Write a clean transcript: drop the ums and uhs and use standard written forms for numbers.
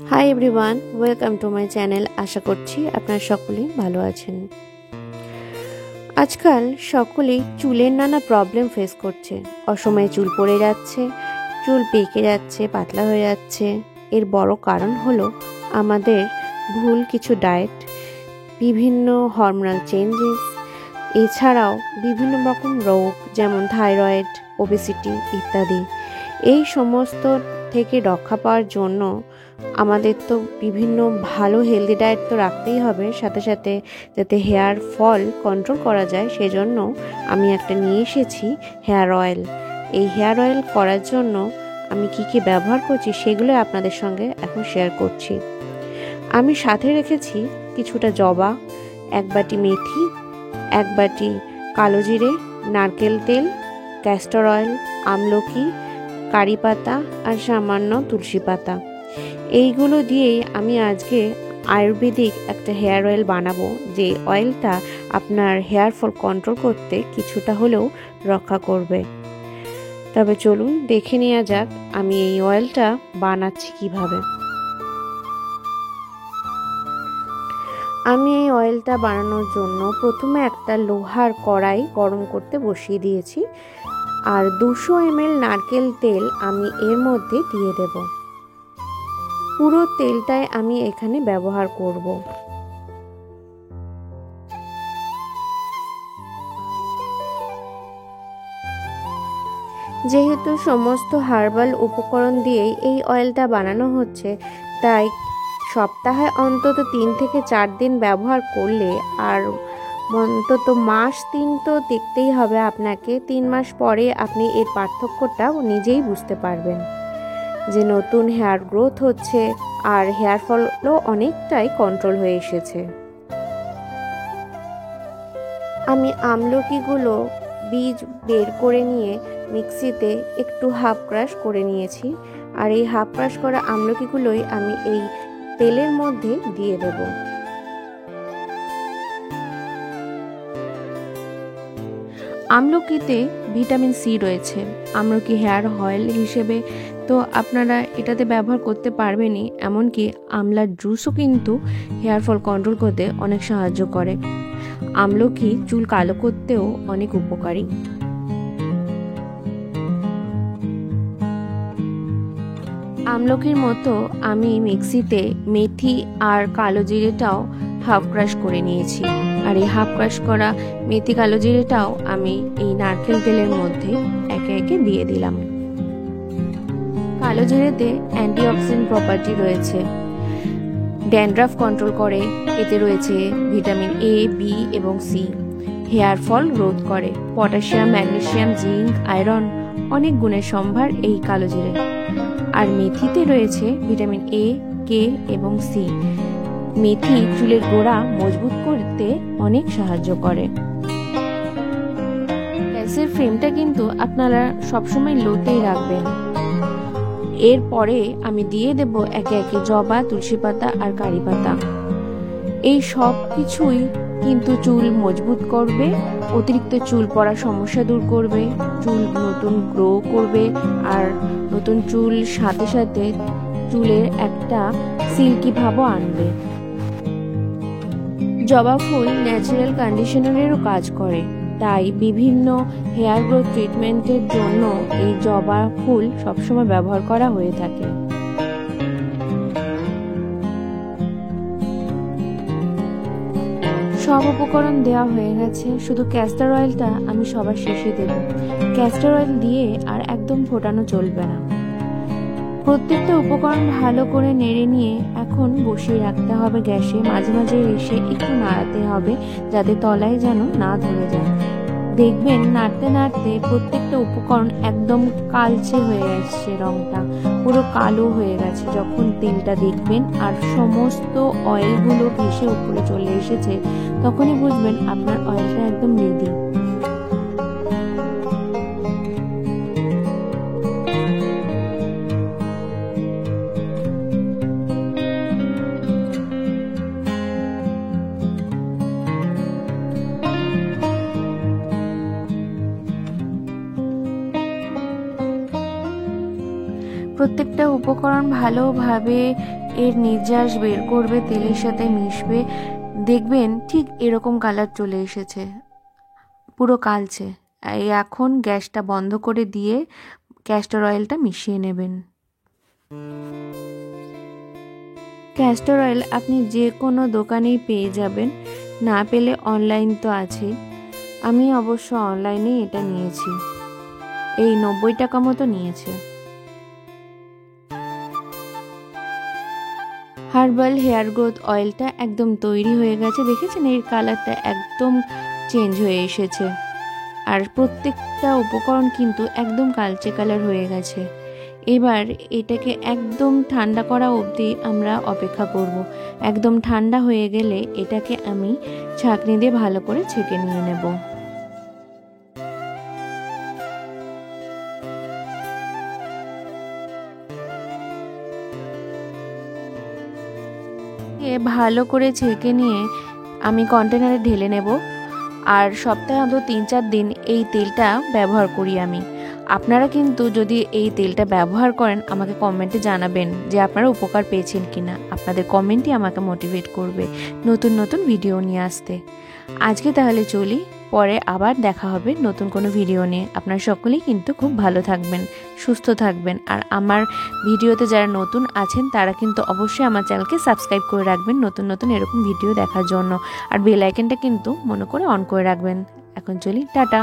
High everyone, welcome to my channel. আশা করছি আপনারা সকলেই ভালো আছেন। আজকাল সকলেই চুলের নানা প্রবলেম ফেস করছে। অসময়ে চুল পড়ে যাচ্ছে, চুল পেকে যাচ্ছে, পাতলা হয়ে যাচ্ছে। এর বড় কারণ হলো আমাদের ভুল কিছু ডায়েট, বিভিন্ন হরমোনাল চেঞ্জেস, এছাড়াও বিভিন্ন রকম রোগ যেমন থাইরয়েড, ওবেসিটি ইত্যাদি। এই সমস্ত থেকে রক্ষা পাওয়ার জন্য আমাদের তো বিভিন্ন ভালো হেলদি ডায়েট তো রাখতেই হবে, সাথে সাথে যাতে হেয়ার ফল কন্ট্রোল করা যায় সেজন্য আমি একটা নিয়ে এসেছি হেয়ার অয়েল। এই হেয়ার অয়েল করার জন্য আমি কি ব্যবহার করছি সেগুলো আপনাদের সঙ্গে এখন শেয়ার করছি। আমি সাথে রেখেছি কিছুটা জবা, এক বাটি মেথি, এক বাটি কালো জিরে, নারকেল তেল, ক্যাস্টর অয়েল, আমলকি, কারি পাতা আর সামান্য তুলসী পাতা। এইগুলো দিয়েই আমি আজকে আয়ুর্বেদিক একটা হেয়ার অয়েল বানাবো, যে অয়েলটা আপনার হেয়ার ফল কন্ট্রোল করতে কিছুটা হলেও রক্ষা করবে। তবে চলুন দেখে নেওয়া যাক আমি এই অয়েলটা বানাচ্ছি কিভাবে। আমি এই অয়েলটা বানানোর জন্য প্রথমে একটা লোহার কড়াই গরম করতে বসিয়ে দিয়েছি, আর 200 ml নারকেল তেল আমি এর মধ্যে দিয়ে দেব। পুরো তেলটাই আমি এখানে ব্যবহার করব। যেহেতু সমস্ত হার্বাল উপকরণ দিয়েই এই অয়েলটা বানানো হচ্ছে, তাই সপ্তাহে অন্তত 3 থেকে 4 দিন ব্যবহার করলে আর অন্তত মাস 3 তো দেখতেই হবে আপনাকে। 3 মাস পরে আপনি এর পার্থক্যটা নিজেই বুঝতে পারবেন যে নতুন হেয়ার গ্রোথ হচ্ছে আর হেয়ার ফলও অনেকটাই কন্ট্রোল হয়ে এসেছে। আমি আমলকিগুলো বীজ বের করে নিয়ে মিক্সিতে একটু হাফ ক্রাশ করে নিয়েছি, আর এই হাফ ক্রাশ করা আমলকিগুলোই আমি এই তেলের মধ্যে দিয়ে দেব। আমলকিতে ভিটামিন সি রয়েছে। আমলকি হেয়ার অয়েল হিসেবে তো আপনারা এটাতে ব্যবহার করতে পারবেনই, এমনকি আমলার জুসও কিন্তু হেয়ার ফল কন্ট্রোল করতে অনেক সাহায্য করে। আমলকি চুল কালো করতেও অনেক উপকারী। আমলকির মতো আমি মিক্সিতে মেথি আর কালো জিরেটাও হাফ ক্রাশ করে নিয়েছি, আর এই হাফ ক্রাশ করা মেথি কালো জিরেটাও আমি এই নারকেল তেলের মধ্যে একে একে দিয়ে দিলাম। কালো জিরেতে অ্যান্টিঅক্সিডেন্ট প্রপার্টি রয়েছে, ড্যান্ড্রাফ কন্ট্রোল করে, এতে রয়েছে ভিটামিন এ, বি এবং সি, হেয়ার ফল রোধ করে, পটাশিয়াম, ম্যাগনেসিয়াম, জিঙ্ক, আয়রন, অনেক গুণের সম্ভার এই কালো জিরে। আর মেথিতে রয়েছে ভিটামিন এ, কে এবং সি। মেথি চুলের গোড়া মজবুত করতে অনেক সাহায্য করে। গ্যাসের ফ্লেমটা কিন্তু আপনারা সবসময় লোতেই রাখবেন। এরপরে আমি দিয়ে দেব একে একে জবা, তুলসী পাতা আর কারি পাতা। এই সব কিছুই কিন্তু চুল মজবুত করবে, অতিরিক্ত চুল পড়ার সমস্যা দূর করবে, চুল নতুন গ্রো করবে, আর নতুন চুল সাথে সাথে চুলের একটা সিল্কি ভাবও আনবে। জবা ফুল ন্যাচারাল কন্ডিশনারেরও কাজ করে, তাই বিভিন্ন হেয়ার গ্রোথ ট্রিটমেন্টের জন্য এই জবা ফুল সবসময় ব্যবহার করা হয়ে থাকে। সব উপকরণ দেওয়া হয়ে গেছে, শুধু ক্যাস্টর অয়েলটা আমি সবার শেষে দেব। ক্যাস্টর অয়েল দিয়ে আর একদম ফোটানো চলবে না। প্রত্যেকটা উপকরণ ভালো করে নেড়ে নিয়ে এখন বসিয়ে রাখতে হবে গ্যাসে। মাঝে মাঝে এসে একটু নাড়াতে হবে যাতে তলায় যেন না ধরে যায়। দেখবেন নাড়তে নাড়তে প্রত্যেকটা উপকরণ একদম কালচে হয়ে গেছে, রংটা পুরো কালো হয়ে গেছে। যখন তেলটা দেখবেন আর সমস্ত অয়েলগুলো ভেসে উপরে চলে এসেছে, তখনই বুঝবেন আপনার অয়েলটা একদম রেডি। প্রত্যেকটা উপকরণ ভালোভাবে এর নির্যাস বের করবে, তেলের সাথে মিশবে, দেখবেন ঠিক এরকম কালার চলে এসেছে, পুরো কালচে। এখন গ্যাসটা বন্ধ করে দিয়ে ক্যাস্টর অয়েলটা মিশিয়ে নেবেন। ক্যাস্টর অয়েল আপনি যে কোনো দোকানেই পেয়ে যাবেন, না পেলে অনলাইন তো আছেই। আমি অবশ্য অনলাইনে এটা নিয়েছি, এই 90 টাকা মতো নিয়েছে। হার্বাল হেয়ার গ্রোথ অয়েলটা একদম তৈরি হয়ে গেছে, দেখেছেন এর কালারটা একদম চেঞ্জ হয়ে এসেছে। আর প্রত্যেকটা উপকরণ কিন্তু একদম কালচে কালার হয়ে গেছে। এবার এটাকে একদম ঠান্ডা করা অবধি আমরা অপেক্ষা করব। একদম ঠান্ডা হয়ে গেলে এটাকে আমি ছাঁকনি দিয়ে ভালো করে ছেঁকে নিয়ে নেব। ভালো করে ছেঁকে নিয়ে আমি কন্টেনারে ঢেলে নেব। আর সপ্তাহে অন্তত 3-4 দিন এই তেলটা ব্যবহার করি আমি। আপনারা কিন্তু যদি এই তেলটা ব্যবহার করেন, আমাকে কমেন্টে জানাবেন যে আপনারা উপকার পেয়েছেন কিনা। আপনাদের কমেন্টই আমাকে মোটিভেট করবে নতুন নতুন ভিডিও নিয়ে আসতে। আজকে তাহলে চলি, পরে আবার দেখা হবে নতুন কোনো ভিডিও নিয়ে। আপনারা সকলেই কিন্তু খুব ভালো থাকবেন, সুস্থ থাকবেন। আর আমার ভিডিওতে যারা নতুন আছেন তারা কিন্তু অবশ্যই আমার চ্যানেলকে সাবস্ক্রাইব করে রাখবেন নতুন নতুন এরকম ভিডিও দেখার জন্য। আর বেল আইকনটা কিন্তু মনে করে অন করে রাখবেন। এখন চলি, টাটা।